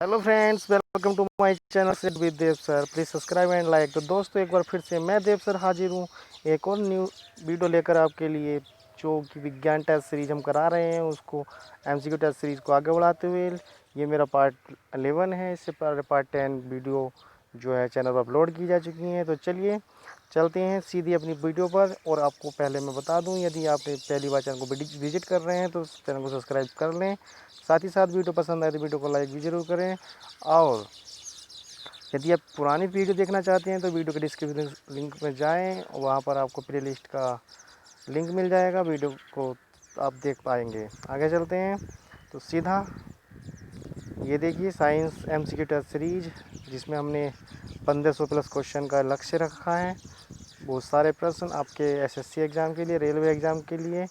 Hello friends, welcome to my channel से with Dev sir. Please subscribe and like. तो दोस्तों, एक बार फिर से मैं देव सर हाजिर हूँ एक और न्यू वीडियो लेकर आपके लिए, जो कि विज्ञान टेस्ट सीरीज हम करा रहे हैं उसको एमसीक्यू टेस्ट सीरीज को आगे बढ़ाते हुए। ये मेरा पार्ट 11 है। इससे पहले पार्ट 10 वीडियो जो है चैनल पर अपलोड की जा चुकी हैं। तो चलिए चलते हैं सीधी अपनी वीडियो पर। और आपको पहले मैं बता दूं, यदि आपने पहली बार चैनल को विजिट कर रहे हैं तो चैनल को सब्सक्राइब कर लें। साथ ही साथ वीडियो पसंद आए तो वीडियो को लाइक भी ज़रूर करें। और यदि आप पुरानी वीडियो देखना चाहते हैं तो वीडियो के डिस्क्रिप्शन लिंक में जाएं, वहाँ पर आपको प्ले लिस्ट का लिंक मिल जाएगा, वीडियो को आप देख पाएंगे। आगे चलते हैं तो सीधा ये देखिए साइंस एमसीक्यू टेस्ट सीरीज, जिसमें हमने 1500 प्लस क्वेश्चन का लक्ष्य रखा है। बहुत सारे प्रश्न आपके एसएससी एग्ज़ाम के लिए, रेलवे एग्ज़ाम के लिए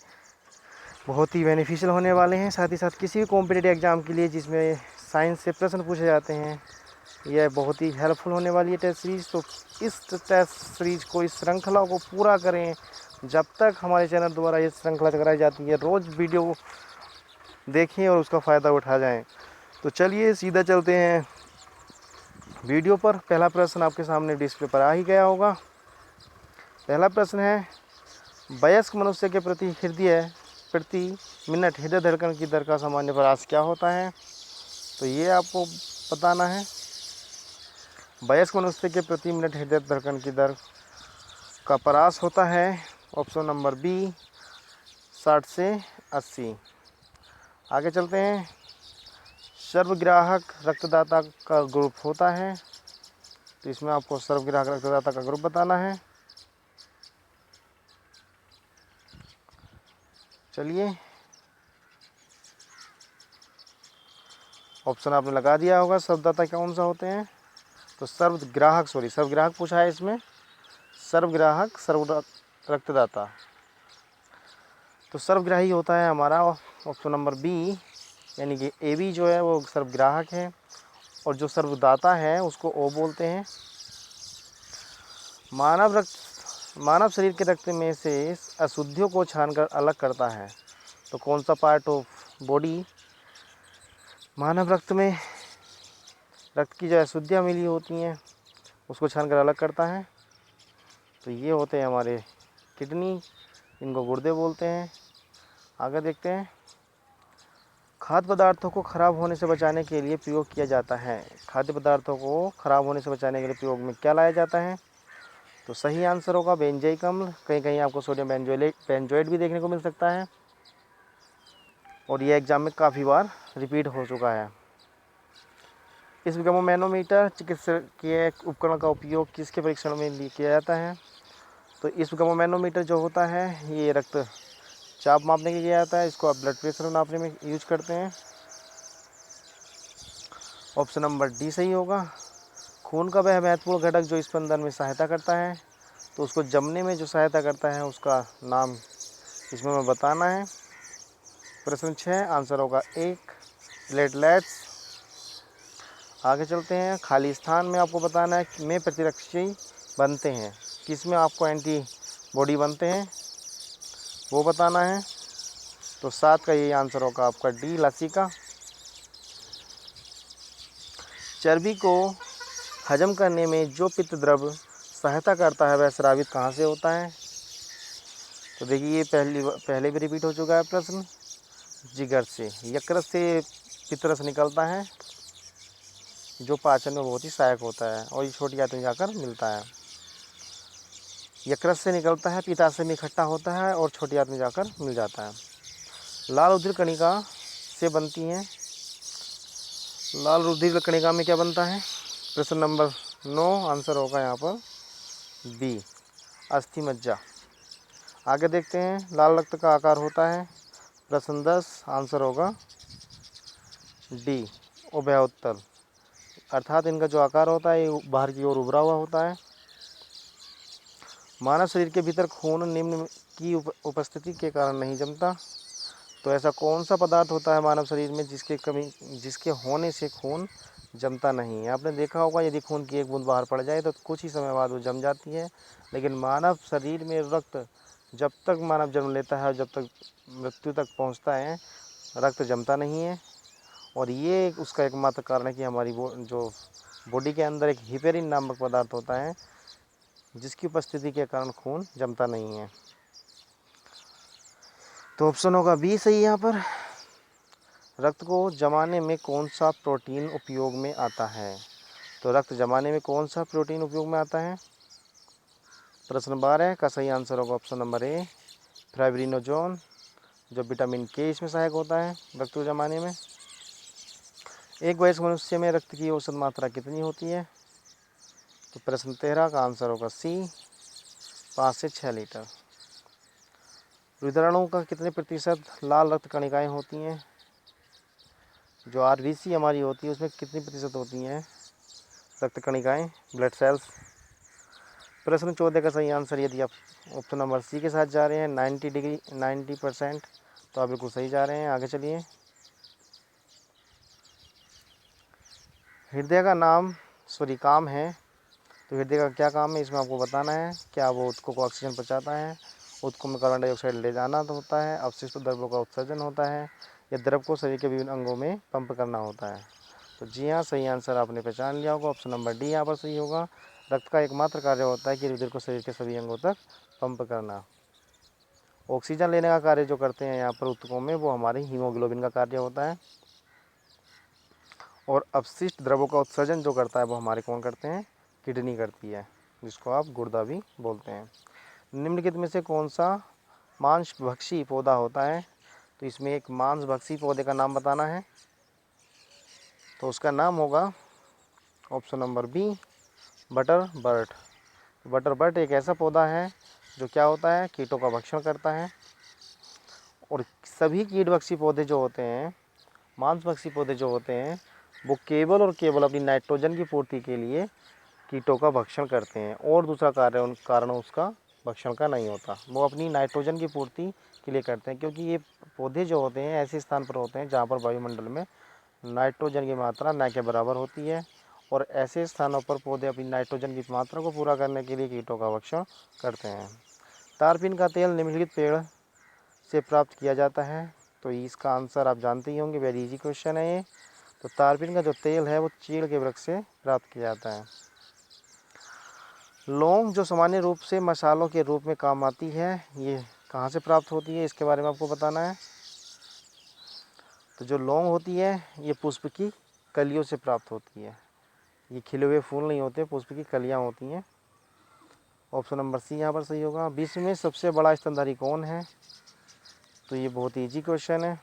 बहुत ही बेनिफिशियल होने वाले हैं। साथ ही साथ किसी भी कॉम्पिटिटिव एग्ज़ाम के लिए जिसमें साइंस से प्रश्न पूछे जाते हैं, यह बहुत ही हेल्पफुल होने वाली है टेस्ट सीरीज़। तो इस टेस्ट सीरीज़ को, इस श्रृंखला को पूरा करें जब तक हमारे चैनल द्वारा ये श्रृंखला कराई जाती है। रोज़ वीडियो देखें और उसका फ़ायदा उठा जाएं। तो चलिए सीधा चलते हैं वीडियो पर। पहला प्रश्न आपके सामने डिस्प्ले पर आ ही गया होगा। पहला प्रश्न है, वयस्क मनुष्य के प्रति मिनट हृदय धड़कन की दर का सामान्य प्रयास क्या होता है? तो ये आपको बताना है। वयस्क मनुष्य के प्रति मिनट हृदय धड़कन की दर का प्रयास होता है ऑप्शन नंबर बी 60 से 80। आगे चलते हैं। सर्वग्राहक रक्तदाता का ग्रुप होता है, तो इसमें आपको सर्वग्राहक रक्तदाता का ग्रुप बताना है। चलिए ऑप्शन आपने लगा दिया होगा। सर्वदाता कौन सा होते हैं? तो सर्वग्राहक पूछा है इसमें। सर्वग्राहक रक्तदाता, तो सर्वग्राही होता है हमारा ऑप्शन नंबर बी, यानी कि ए बी जो है वो सर्वग्राहक है, और जो सर्वदाता है उसको ओ बोलते हैं। मानव शरीर के रक्त में से अशुद्धियों को छानकर अलग करता है, तो कौन सा पार्ट ऑफ बॉडी मानव रक्त की जो अशुद्धियाँ मिली होती हैं उसको छानकर अलग करता है? तो ये होते हैं हमारे किडनी, इनको गुर्दे बोलते हैं। आगे देखते हैं। खाद्य पदार्थों को ख़राब होने से बचाने के लिए प्रयोग किया जाता है। खाद्य पदार्थों को ख़राब होने से बचाने के लिए प्रयोग में क्या लाया जाता है? तो सही आंसर होगा बेंजाइक अम्ल। कहीं कहीं आपको सोडियम बेंजोएट भी देखने को मिल सकता है, और ये एग्जाम में काफ़ी बार रिपीट हो चुका है। इस मैनोमीटर चिकित्सकीय उपकरण का उपयोग किसके परीक्षण में किया जाता है? तो इस मैनोमीटर जो होता है ये रक्त चाप मापने के लिए किया जाता है। इसको आप ब्लड प्रेशर नापने में यूज करते हैं। ऑप्शन नंबर डी सही होगा। खून का वह महत्वपूर्ण घटक जो स्पंदन में सहायता करता है, तो उसको जमने में जो सहायता करता है उसका नाम इसमें मैं बताना है। प्रश्न 6 आंसर होगा 1 प्लेटलेट्स। आगे चलते हैं। खाली स्थान में आपको बताना है कि में प्रतिरक्षी बनते हैं, किस में आपको एंटीबॉडी बनते हैं वो बताना है। तो 7 का यही आंसर होगा आपका डी लसिका। चर्बी को हजम करने में जो पित्त द्रव सहायता करता है वह स्रावित कहाँ से होता है? तो देखिए ये पहले भी रिपीट हो चुका है प्रश्न। जिगर से, यकृत से पित्तरस निकलता है जो पाचन में बहुत ही सहायक होता है, और ये छोटी आंत में जाकर मिलता है। यकृत से निकलता है, पित्ताशय में इकट्ठा होता है और छोटी आंत में जाकर मिल जाता है। लाल रुधिर कणिका से बनती हैं। लाल रुधिर कणिका में क्या बनता है? प्रश्न नंबर 9 आंसर होगा यहाँ पर बी अस्थि मज्जा। आगे देखते हैं। लाल रक्त का आकार होता है। प्रश्न 10 आंसर होगा डी उभयोत्तल, अर्थात इनका जो आकार होता है ये बाहर की ओर उभरा हुआ होता है। मानव शरीर के भीतर खून निम्न की उपस्थिति के कारण नहीं जमता, तो ऐसा कौन सा पदार्थ होता है मानव शरीर में जिसके होने से खून जमता नहीं है? आपने देखा होगा यदि खून की एक बूंद बाहर पड़ जाए तो कुछ ही समय बाद वो जम जाती है, लेकिन मानव शरीर में रक्त जब तक मानव जन्म लेता है, जब तक मृत्यु तक पहुंचता है, रक्त जमता नहीं है। और ये उसका एकमात्र कारण है कि हमारी जो बॉडी के अंदर एक हिपेरिन नामक पदार्थ होता है, जिसकी उपस्थिति के कारण खून जमता नहीं है। तो ऑप्शन होगा बी सही है यहाँ पर। रक्त को जमाने में कौन सा प्रोटीन उपयोग में आता है? तो रक्त जमाने में कौन सा प्रोटीन उपयोग में आता है? प्रश्न 12 का सही आंसर होगा ऑप्शन नंबर ए, फाइब्रिनोजोन, जो विटामिन के इसमें सहायक होता है रक्त को जमाने में। एक वयस्क मनुष्य में रक्त की औसत मात्रा कितनी होती है? तो प्रश्न 13 का आंसर होगा सी, 5 से 6 लीटर। हृदयाणु का कितने प्रतिशत लाल रक्त कणिकाएं होती हैं? जो आरबीसी हमारी होती है उसमें कितनी प्रतिशत होती हैं रक्त कणिकाएं, ब्लड सेल्स? प्रश्न 14 का सही आंसर, यदि आप ऑप्शन नंबर सी के साथ जा रहे हैं 90%, तो आप बिल्कुल सही जा रहे हैं। आगे चलिए। हृदय का काम है, तो हृदय का क्या काम है इसमें आपको बताना है। क्या वो ऊतकों को ऑक्सीजन पहुँचाता है, ऊतकों में कार्बन डाइऑक्साइड ले जाना तो होता है, अवशिष्ट द्रव्यों का उत्सर्जन होता है, या द्रव को शरीर के विभिन्न अंगों में पंप करना होता है? तो जी हाँ, सही आंसर आपने पहचान लिया होगा, ऑप्शन नंबर डी यहाँ पर सही होगा। रक्त का एकमात्र कार्य होता है कि हृदय को शरीर के सभी अंगों तक पंप करना। ऑक्सीजन लेने का कार्य जो करते हैं यहाँ पर ऊतकों में, वो हमारी हीमोग्लोबिन का कार्य होता है। और अपशिष्ट द्रवों का उत्सर्जन जो करता है वो हमारे कौन करते हैं? किडनी करती है, जिसको आप गुर्दा भी बोलते हैं। निम्नलिखित में से कौन सा मांसभक्षी पौधा होता है? तो इसमें एक मांसभक्षी पौधे का नाम बताना है। तो उसका नाम होगा option number B, butterwort. Butterwort एक ऐसा पौधा है जो क्या होता है? कीटों का भक्षण करता है। और सभी कीटभक्षी पौधे जो होते हैं, मांसभक्षी पौधे जो होते हैं, वो केवल और केवल अपनी नाइट्रोजन की पूर्ति के लिए कीटों का भक्षण करते हैं, और दूसरा कारण उसका भक्षण का नहीं होता। वो अपनी नाइट्रोजन की पूर्ति के लिए करते हैं, क्योंकि ये पौधे जो होते हैं ऐसे स्थान पर होते हैं जहाँ पर वायुमंडल में नाइट्रोजन की मात्रा न के बराबर होती है, और ऐसे स्थानों पर पौधे अपनी नाइट्रोजन की मात्रा को पूरा करने के लिए कीटों का भक्षण करते हैं। तारपीन का तेल निम्नलिखित पेड़ से प्राप्त किया जाता है? तो इसका आंसर आप जानते ही होंगे, वेरी इजी क्वेश्चन है ये। तो तारपीन का जो तेल है वो चीड़ के वृक्ष से प्राप्त किया जाता है। लौंग जो सामान्य रूप से मसालों के रूप में काम आती है, ये कहाँ से प्राप्त होती है, इसके बारे में आपको बताना है। तो जो लौंग होती है ये पुष्प की कलियों से प्राप्त होती है। ये खिले हुए फूल नहीं होते, पुष्प की कलियाँ होती हैं। ऑप्शन नंबर सी यहाँ पर सही होगा। विश्व में सबसे बड़ा स्तनधारी कौन है? तो ये बहुत ही ईजी क्वेश्चन है।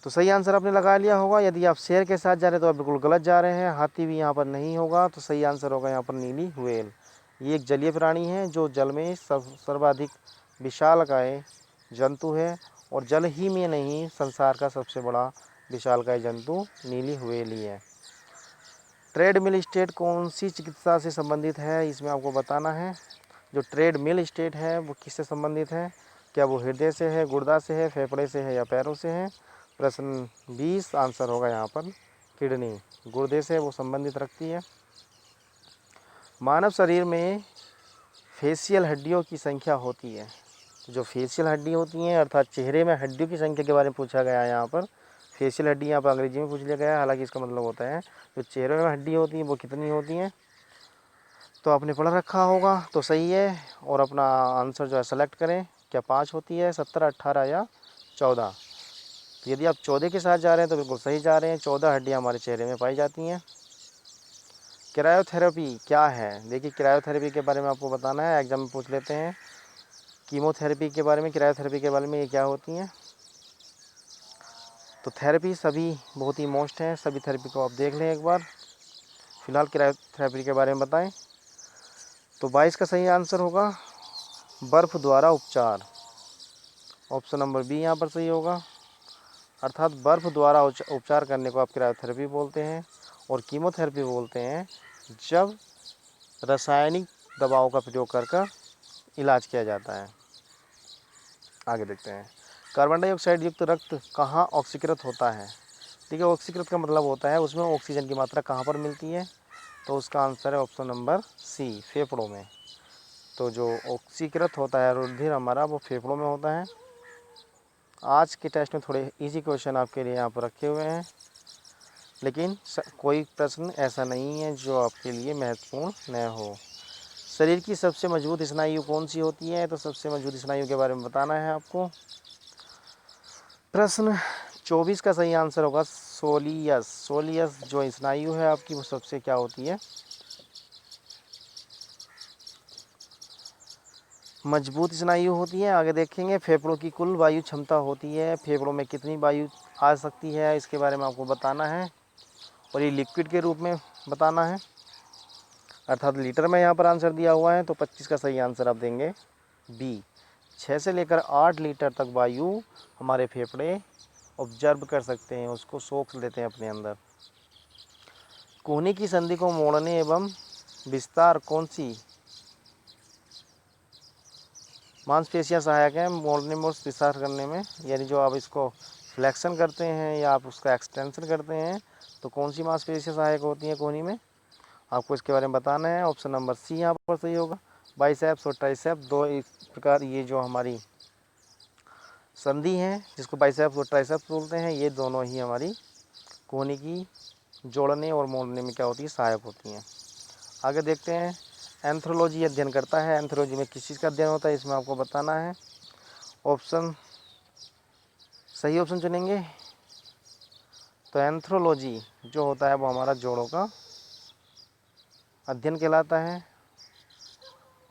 तो सही आंसर आपने लगा लिया होगा। यदि आप शेर के साथ जा रहे हैं तो आप बिल्कुल गलत जा रहे हैं। हाथी भी यहाँ पर नहीं होगा, तो सही आंसर होगा यहाँ पर नीली व्हेल। ये एक जलीय प्राणी है जो जल में सर्वाधिक विशालकाय जंतु है, और जल ही में नहीं, संसार का सबसे बड़ा विशालकाय जंतु नीली व्हेल ही है। ट्रेडमिल स्टेट कौन सी चिकित्सा से संबंधित है, इसमें आपको बताना है। जो ट्रेडमिल स्टेट है वो किससे संबंधित है? क्या वो हृदय से है, गुर्दा से है, फेफड़े से है, या पैरों से है? प्रश्न 20 आंसर होगा यहाँ पर किडनी, गुर्दे से वो संबंधित रखती है। मानव शरीर में फेशियल हड्डियों की संख्या होती है। तो जो फेशियल हड्डी होती हैं, अर्थात चेहरे में हड्डियों की संख्या के बारे में पूछा गया है यहाँ पर। फेशियल हड्डी यहाँ पर अंग्रेजी में पूछ लिया गया है, हालांकि इसका मतलब होता है जो चेहरे में हड्डी होती हैं वो कितनी होती हैं। तो आपने पढ़ रखा होगा, तो सही है। और अपना आंसर जो है सेलेक्ट करें। क्या 5 होती है, 17, 18 या 14? तो यदि आप 14 के साथ जा रहे हैं तो बिल्कुल सही जा रहे हैं। 14 हड्डियाँ हमारे चेहरे में पाई जाती हैं। क्रायोथेरेपी क्या है? देखिए, क्रायोथेरेपी के बारे में आपको बताना है, एग्जाम में पूछ लेते हैं। कीमोथेरेपी के बारे में, क्रायोथेरेपी के बारे में ये क्या होती हैं? तो थेरेपी सभी बहुत ही मोस्ट हैं, सभी थेरेपी को आप देख लें एक बार। फिलहाल क्रायोथेरेपी के बारे में बताएं। तो 22 का सही आंसर होगा बर्फ़ द्वारा उपचार। ऑप्शन नंबर बी यहाँ पर सही होगा। अर्थात बर्फ़ द्वारा उपचार करने को आप क्रायोथेरेपी बोलते हैं, और कीमोथेरेपी बोलते हैं जब रासायनिक दवाओं का प्रयोग कर इलाज किया जाता है। आगे देखते हैं। कार्बन डाइऑक्साइड युक्त रक्त कहाँ ऑक्सीकृत होता है? ठीक है, ऑक्सीकृत का मतलब होता है उसमें ऑक्सीजन की मात्रा कहाँ पर मिलती है? तो उसका आंसर है ऑप्शन नंबर सी, फेफड़ों में। तो जो ऑक्सीकृत होता है रुधिर हमारा, वो फेफड़ों में होता है। आज के टेस्ट में थोड़े इजी क्वेश्चन आपके लिए यहाँ पर रखे हुए हैं, लेकिन कोई प्रश्न ऐसा नहीं है जो आपके लिए महत्वपूर्ण न हो। शरीर की सबसे मजबूत स्नायु कौन सी होती है? तो सबसे मजबूत स्नायु के बारे में बताना है आपको। प्रश्न 24 का सही आंसर होगा सोलियस। सोलियस जो स्नायु है आपकी वो सबसे क्या होती है? मजबूत स्नायु होती है। आगे देखेंगे फेफड़ों की कुल वायु क्षमता होती है, फेफड़ों में कितनी वायु आ सकती है इसके बारे में आपको बताना है, और ये लिक्विड के रूप में बताना है, अर्थात लीटर में यहाँ पर आंसर दिया हुआ है। तो 25 का सही आंसर आप देंगे बी। 6 से लेकर 8 लीटर तक वायु हमारे फेफड़े ऑब्जर्व कर सकते हैं, उसको सोख लेते हैं अपने अंदर। कोहनी की संधि को मोड़ने एवं विस्तार कौन सी मांसपेशियां सहायक हैं मोड़ने में और विस्तार करने में? यानी जो आप इसको फ्लेक्शन करते हैं या आप उसका एक्सटेंशन करते हैं तो कौन सी मांसपेशियां सहायक होती हैं कोहनी में? आपको इसके बारे में बताना है। ऑप्शन नंबर सी यहाँ पर सही होगा, बाइसेप्स और ट्राइसेप्स। दो इस प्रकार ये जो हमारी संधि हैं जिसको बाइसेप्स और ट्राइसेप्स बोलते हैं, ये दोनों ही हमारी कोहनी की जोड़ने और मोड़ने में क्या होती है? सहायक होती हैं। आगे देखते हैं एंथ्रोलॉजी अध्ययन करता है। एंथ्रोलॉजी में किस चीज़ का अध्ययन होता है इसमें आपको बताना है। ऑप्शन सही ऑप्शन चुनेंगे तो एंथ्रोलॉजी जो होता है वो हमारा जोड़ों का अध्ययन कहलाता है,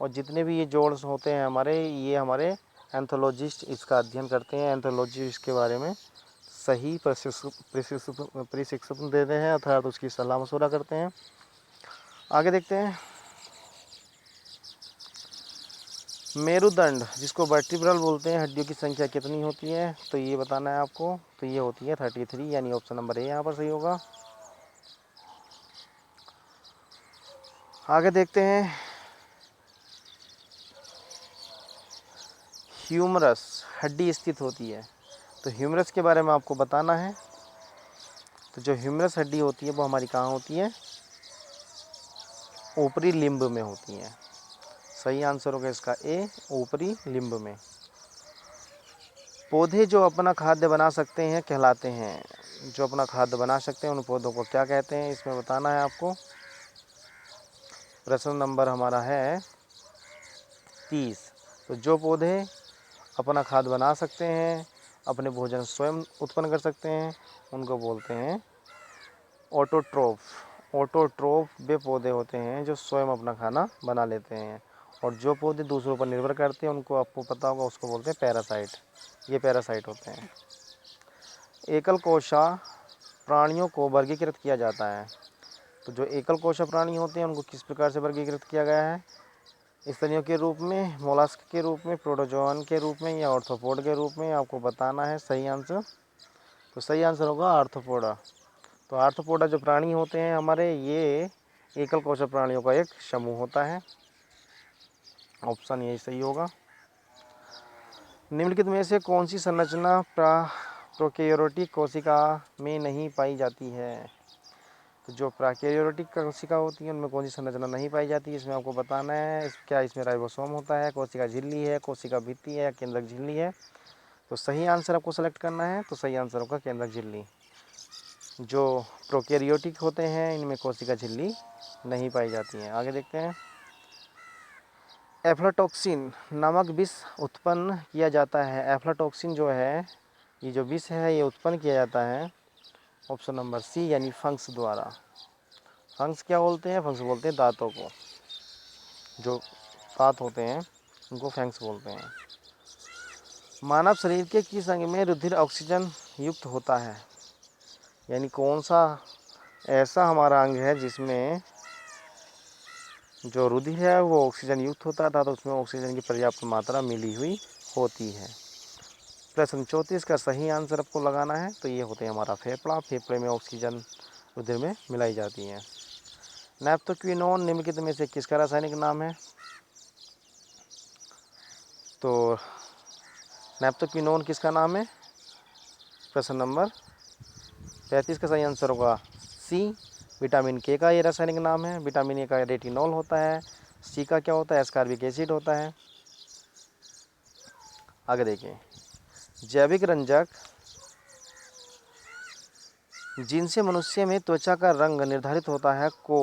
और जितने भी ये जोड़ होते हैं हमारे, ये हमारे एंथोलॉजिस्ट इसका अध्ययन करते हैं। एंथोलॉजिस्ट के बारे में सही प्रशिक्षण देते हैं, अर्थात उसकी सलाह मशवरा करते हैं। आगे देखते हैं मेरुदंड जिसको वर्टिब्रल बोलते हैं, हड्डियों की संख्या कितनी होती है? तो ये बताना है आपको। तो ये होती है 33, यानी ऑप्शन नंबर ए यहाँ पर सही होगा। आगे देखते हैं ह्यूमरस हड्डी स्थित होती है, तो ह्यूमरस के बारे में आपको बताना है। तो जो ह्यूमरस हड्डी होती है वो हमारी कहाँ होती है? ऊपरी लिम्ब में होती है। सही आंसर होगा इसका ए, ऊपरी लिम्ब में। पौधे जो अपना खाद्य बना सकते हैं कहलाते हैं, जो अपना खाद्य बना सकते हैं उन पौधों को क्या कहते हैं इसमें बताना है आपको। प्रश्न नंबर हमारा है 30। तो जो पौधे अपना खाद्य बना सकते हैं, अपने भोजन स्वयं उत्पन्न कर सकते हैं, उनको बोलते हैं ऑटोट्रोफ। ऑटोट्रोफ वे पौधे होते हैं जो स्वयं अपना खाना बना लेते हैं, और जो पौधे दूसरों पर निर्भर करते हैं उनको आपको पता होगा उसको बोलते हैं पैरासाइट। ये पैरासाइट होते हैं। एकल कोशा प्राणियों को वर्गीकृत किया जाता है, तो जो एकल कोशा प्राणी होते हैं उनको किस प्रकार से वर्गीकृत किया गया है? स्तनियों के रूप में, मोलास्क के रूप में, प्रोटोजोअन के रूप में, या आर्थ्रोपोड के रूप में? आपको बताना है सही आंसर। तो सही आंसर होगा आर्थ्रोपोडा। तो आर्थ्रोपोडा जो प्राणी होते हैं हमारे, ये एकल कोशा प्राणियों का एक समूह होता है। ऑप्शन यही सही होगा। निम्नलिखित में से कौन सी संरचना प्रोकैरियोटिक कोशिका में नहीं पाई जाती है? तो जो प्रोकैरियोटिक कोशिका होती है उनमें कौन सी संरचना नहीं पाई जाती, इसमें आपको बताना है। क्या इसमें राइबोसोम होता है, कोशिका झिल्ली है, कोशिका भित्ति है, या केंद्रक झिल्ली है? तो सही आंसर आपको सेलेक्ट करना है। तो सही आंसर होगा केंद्रक झिल्ली। जो प्रोकैरियोटिक होते हैं इनमें कोशिका झिल्ली नहीं पाई जाती है। आगे देखते हैं एफ्लाटॉक्सिन नामक विष उत्पन्न किया जाता है। एफ्लाटॉक्सिन जो है, ये जो विष है ये उत्पन्न किया जाता है ऑप्शन नंबर सी, यानी फंक्स द्वारा। फंक्स क्या बोलते हैं? फंक्स बोलते हैं दांतों को, जो दांत होते हैं उनको फंक्स बोलते हैं। मानव शरीर के किस अंग में रुधिर ऑक्सीजन युक्त होता है? यानी कौन सा ऐसा हमारा अंग है जिसमें जो रुधिर है वो ऑक्सीजन युक्त होता था, तो उसमें ऑक्सीजन की पर्याप्त मात्रा मिली हुई होती है। प्रश्न 34 का सही आंसर आपको लगाना है। तो ये होते हैं हमारा फेफड़ा। फेफड़े में ऑक्सीजन रुधिर में मिलाई जाती है। नैप्थोक्विनोन निम्नलिखित में से किसका रासायनिक नाम है? तो नैप्थोक्विनोन किसका नाम है? प्रश्न नंबर 35 का सही आंसर होगा सी, विटामिन के का ये रासायनिक नाम है। विटामिन ए का रेटिनॉल होता है। सी का क्या होता है? एस्कॉर्बिक एसिड होता है। आगे देखिए जैविक रंजक जिनसे मनुष्य में त्वचा का रंग निर्धारित होता है को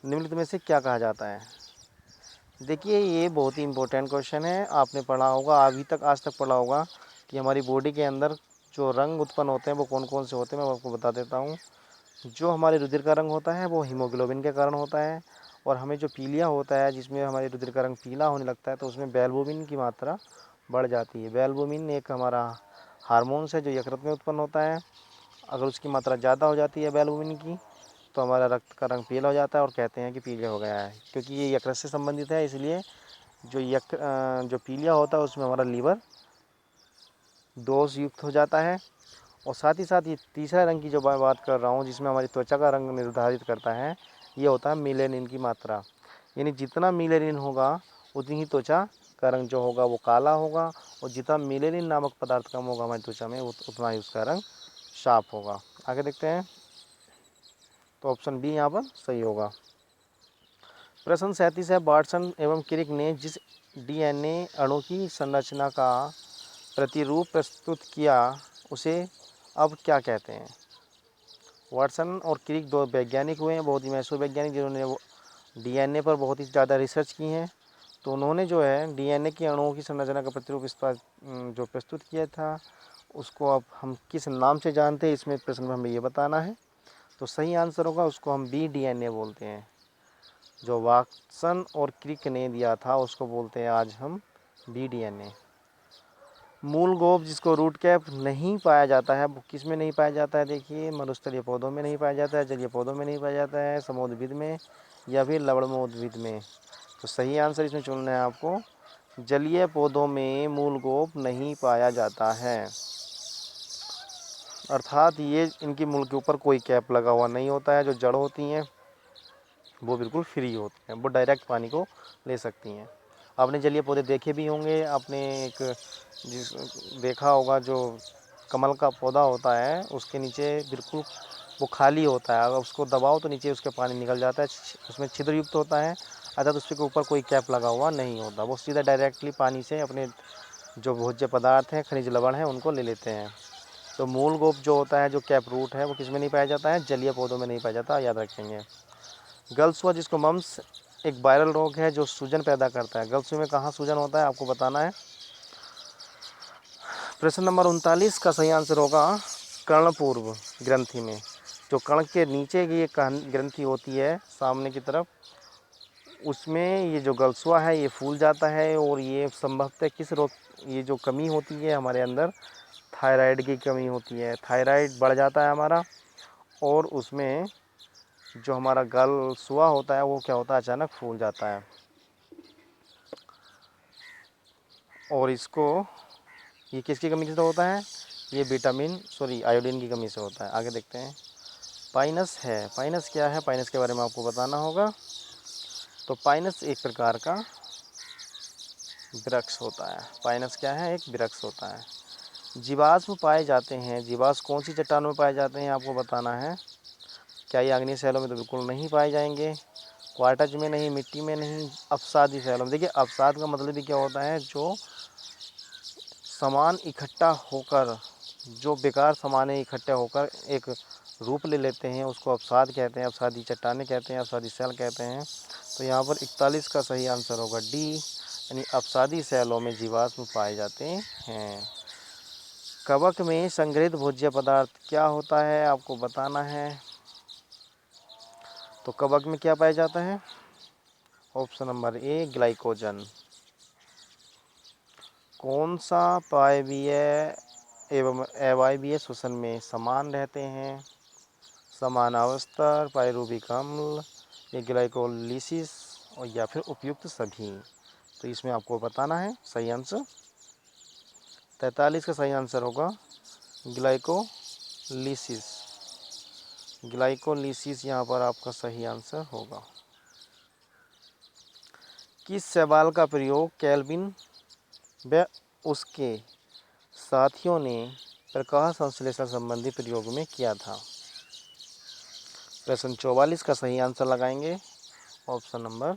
निम्नलिखित में से क्या कहा जाता है। देखिए ये बहुत ही इम्पोर्टेंट क्वेश्चन है। आपने पढ़ा होगा, अभी तक आज तक पढ़ा होगा कि हमारी बॉडी के अंदर जो रंग उत्पन्न होते हैं वो कौन कौन से होते हैं। मैं आपको बता देता हूँ। जो हमारे रुधिर का रंग होता है वो हीमोग्लोबिन के कारण होता है, और हमें जो पीलिया होता है जिसमें हमारे रुधिर का रंग पीला होने लगता है तो उसमें बैलबुमिन की मात्रा बढ़ जाती है। बैलबुमिन एक हमारा हार्मोन्स है जो यकृत में उत्पन्न होता है। अगर उसकी मात्रा ज़्यादा हो जाती है बैलबुमिन की तो हमारा रक्त का रंग पीला हो जाता है और कहते हैं कि पीलिया हो गया है। क्योंकि ये यकृत से संबंधित है, इसलिए जो पीलिया होता है उसमें हमारा लीवर दोष युक्त हो जाता है। और साथ ही साथ ये तीसरा रंग की जो मैं बात कर रहा हूँ जिसमें हमारी त्वचा का रंग निर्धारित करता है, ये होता है मेलेनिन की मात्रा। यानी जितना मेलेनिन होगा उतनी ही त्वचा का रंग जो होगा वो काला होगा, और जितना मेलेनिन नामक पदार्थ कम होगा हमारी त्वचा में उतना ही उसका रंग साफ होगा। आगे देखते हैं, तो ऑप्शन बी यहाँ पर सही होगा। प्रश्न 37 है, वाटसन एवं क्रिक ने जिस डीएनए अणु की संरचना का प्रतिरूप प्रस्तुत किया उसे अब क्या कहते हैं। वाटसन और क्रिक दो वैज्ञानिक हुए हैं, बहुत ही मशहूर वैज्ञानिक, जिन्होंने वो डीएनए पर बहुत ही ज़्यादा रिसर्च की है। तो उन्होंने जो है डीएनए के अणुओं की संरचना का प्रतिरूप इस पर जो प्रस्तुत किया था उसको अब हम किस नाम से जानते हैं, इसमें प्रश्न में हमें ये बताना है। तो सही आंसर होगा, उसको हम बी डीएनए बोलते हैं। जो वाटसन और क्रिक ने दिया था उसको बोलते हैं आज हम बी डीएनए। मूल गोप जिसको रूट कैप नहीं पाया जाता है वो किस में नहीं पाया जाता है। देखिए, मरुस्थलीय पौधों में नहीं पाया जाता है, जलीय पौधों में नहीं पाया जाता है, समुद्रविद में या फिर लवणमोद्भिद में। तो सही आंसर इसमें चुनना है आपको, जलीय पौधों में मूल गोप नहीं पाया जाता है। अर्थात ये इनकी मूल के ऊपर कोई कैप लगा हुआ नहीं होता है। जो जड़ होती हैं वो बिल्कुल फ्री होती हैं, वो डायरेक्ट पानी को ले सकती हैं। आपने जलीय पौधे देखे भी होंगे, आपने एक देखा होगा जो कमल का पौधा होता है उसके नीचे बिल्कुल वो खाली होता है, अगर उसको दबाओ तो नीचे उसके पानी निकल जाता है, उसमें छिद्र युक्त होता है। अर्थात उसके ऊपर कोई कैप लगा हुआ नहीं होता, वो सीधा डायरेक्टली पानी से अपने जो भोज्य पदार्थ हैं, खनिज लवण हैं, उनको ले लेते हैं। तो मूल गोप जो होता है, जो कैप रूट है, वो किस में नहीं पाया जाता है, जलीय पौधों में नहीं पाया जाता, याद रखेंगे। गलसुआ जिसको मम्स एक वायरल रोग है जो सूजन पैदा करता है। गलसुए में कहाँ सूजन होता है आपको बताना है। प्रश्न नंबर 39 का सही आंसर होगा कर्णपूर्व ग्रंथि में। जो कर्ण के नीचे की एक ग्रंथि होती है सामने की तरफ, उसमें ये जो गलसुआ है ये फूल जाता है। और ये संभवतः किस रोग, ये जो कमी होती है हमारे अंदर, थायराइड की कमी होती है, थायराइड बढ़ जाता है हमारा, और उसमें जो हमारा गलसुआ होता है वो क्या होता है, अचानक फूल जाता है। और इसको ये किसकी कमी से होता है, ये आयोडीन की कमी से होता है। आगे देखते हैं, पाइनस है। पाइनस क्या है, पाइनस के बारे में आपको बताना होगा। तो पाइनस एक प्रकार का वृक्ष होता है। पाइनस क्या है, एक वृक्ष होता है। जीवाश्म पाए जाते हैं, जीवाश्म कौन सी चट्टानों में पाए जाते हैं आपको बताना है। क्या ये आग्नेय शैलों में, तो बिल्कुल नहीं पाए जाएंगे। क्वार्टज में नहीं, मिट्टी में नहीं, अवसादी शैलों में। देखिए अवसाद का मतलब भी क्या होता है, जो सामान इकट्ठा होकर, जो बेकार सामान इकट्ठे होकर एक रूप ले लेते हैं उसको अवसाद कहते हैं, अवसादी चट्टानें कहते हैं, अवसादी शैल कहते हैं। तो यहाँ पर 41 का सही आंसर होगा डी, यानी अवसादी शैलों में जीवाश्म पाए जाते हैं। कवक में संग्रहित भोज्य पदार्थ क्या होता है आपको बताना है। तो कवक में क्या पाया जाता है, ऑप्शन नंबर ए ग्लाइकोजन। कौन सा वायवीय एवं अवायवीय श्वसन में समान रहते हैं, समानावस्था, पायरुविक अम्ल, ये ग्लाइकोलिसिस, और या फिर उपयुक्त सभी। तो इसमें आपको बताना है सही आंसर। 43 का सही आंसर होगा ग्लाइकोलिसिस। ग्लाइकोलिसिस यहाँ पर आपका सही आंसर होगा। किस सवाल का प्रयोग केल्विन व उसके साथियों ने प्रकाश संश्लेषण संबंधी प्रयोग में किया था। प्रश्न 44 का सही आंसर लगाएंगे, ऑप्शन नंबर,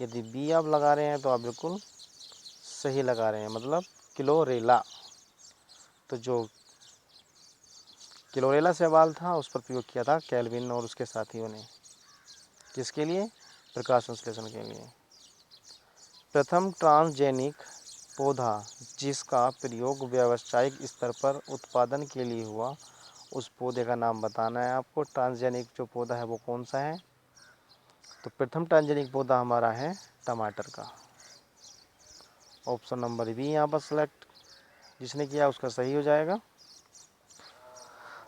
यदि बी आप लगा रहे हैं तो आप बिल्कुल सही लगा रहे हैं, मतलब क्लोरेला। तो जो क्लोरेला शैवाल था उस पर प्रयोग किया था केल्विन और उसके साथियों ने। किसके लिए? प्रकाश संश्लेषण के लिए। प्रथम ट्रांसजेनिक पौधा जिसका प्रयोग व्यावसायिक स्तर पर उत्पादन के लिए हुआ, उस पौधे का नाम बताना है आपको। ट्रांसजेनिक जो पौधा है वो कौन सा है? तो प्रथम ट्रांसजेनिक पौधा हमारा है टमाटर का। ऑप्शन नंबर बी यहाँ पर सेलेक्ट जिसने किया उसका सही हो जाएगा।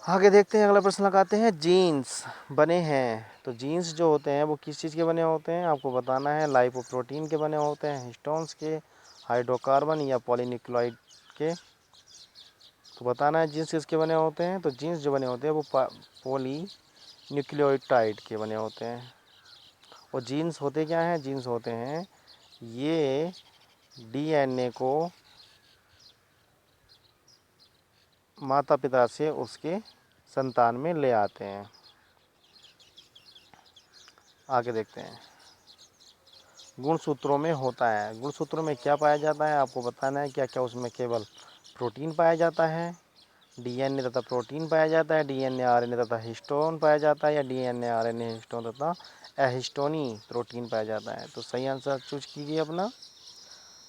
आगे देखते हैं, अगला प्रश्न लगाते हैं। जीन्स बने हैं, तो जीन्स जो होते हैं वो किस चीज़ के बने होते हैं आपको बताना है। लाइपोप्रोटीन के बने होते हैं, हिस्टोन्स के, हाइड्रोकार्बन या पॉलीन्यूक्लियोटाइड के। तो बताना है जीन्स किसके बने होते हैं। तो जीन्स जो बने होते हैं वो पॉलीन्यूक्लियोटाइड के बने होते हैं। और जीन्स होते क्या हैं? जीन्स होते हैं ये डीएनए को माता पिता से उसके संतान में ले आते हैं। आगे देखते हैं, गुणसूत्रों में होता है। गुणसूत्रों में क्या पाया जाता है आपको बताना है। क्या क्या उसमें केवल प्रोटीन पाया जाता है, डीएनए तथा प्रोटीन पाया जाता है, डीएनए आरएनए तथा हिस्टोन पाया जाता है, या डीएनए आरएनए हिस्टोन तथा एहिस्टोनी प्रोटीन पाया जाता है। तो सही आंसर चूज कीजिए अपना।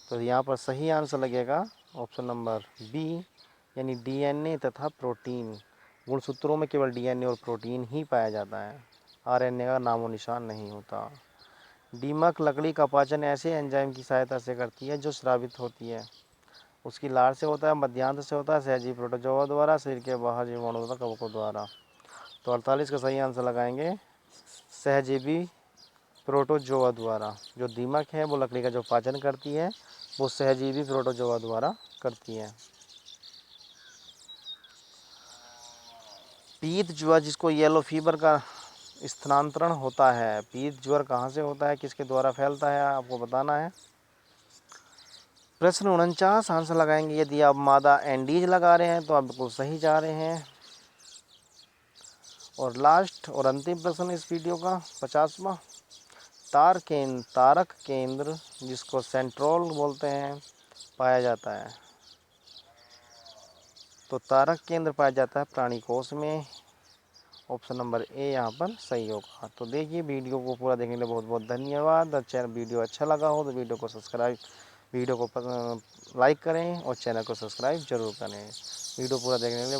तो यहाँ पर सही आंसर लगेगा ऑप्शन नंबर बी, यानी डीएनए तथा प्रोटीन। गुणसूत्रों में केवल डीएनए और प्रोटीन ही पाया जाता है, आरएनए का नामो निशान नहीं होता। दीमक लकड़ी का पाचन ऐसे एंजाइम की सहायता से करती है जो स्रावित होती है। उसकी लार से होता है, मध्यांत से होता है, सहजीवी प्रोटोजोआ द्वारा, शरीर के बाहर जीवाणु तथा कवकों द्वारा। तो 48 का सही आंसर लगाएंगे सहजीवी प्रोटोजोआ द्वारा। जो दीमक है वो लकड़ी का जो पाचन करती है वो सहजीवी प्रोटोजोआ द्वारा करती है। पीत ज्वर जिसको येलो फीवर का स्थानांतरण होता है, पीत ज्वर कहाँ से होता है, किसके द्वारा फैलता है आपको बताना है। प्रश्न 49 आंसर लगाएंगे। यदि आप मादा एंडीज लगा रहे हैं तो आप बिल्कुल सही जा रहे हैं। और लास्ट और अंतिम प्रश्न इस वीडियो का 50वां, तारक केंद्र जिसको सेंट्रोल बोलते हैं पाया जाता है। तो तारक केंद्र पाया जाता है प्राणी कोष में। ऑप्शन नंबर ए यहाँ पर सही होगा। तो देखिए, वीडियो को पूरा देखने के लिए बहुत बहुत धन्यवाद। चैनल वीडियो अच्छा लगा हो तो वीडियो को लाइक करें और चैनल को सब्सक्राइब जरूर करें। वीडियो पूरा देखने के लिए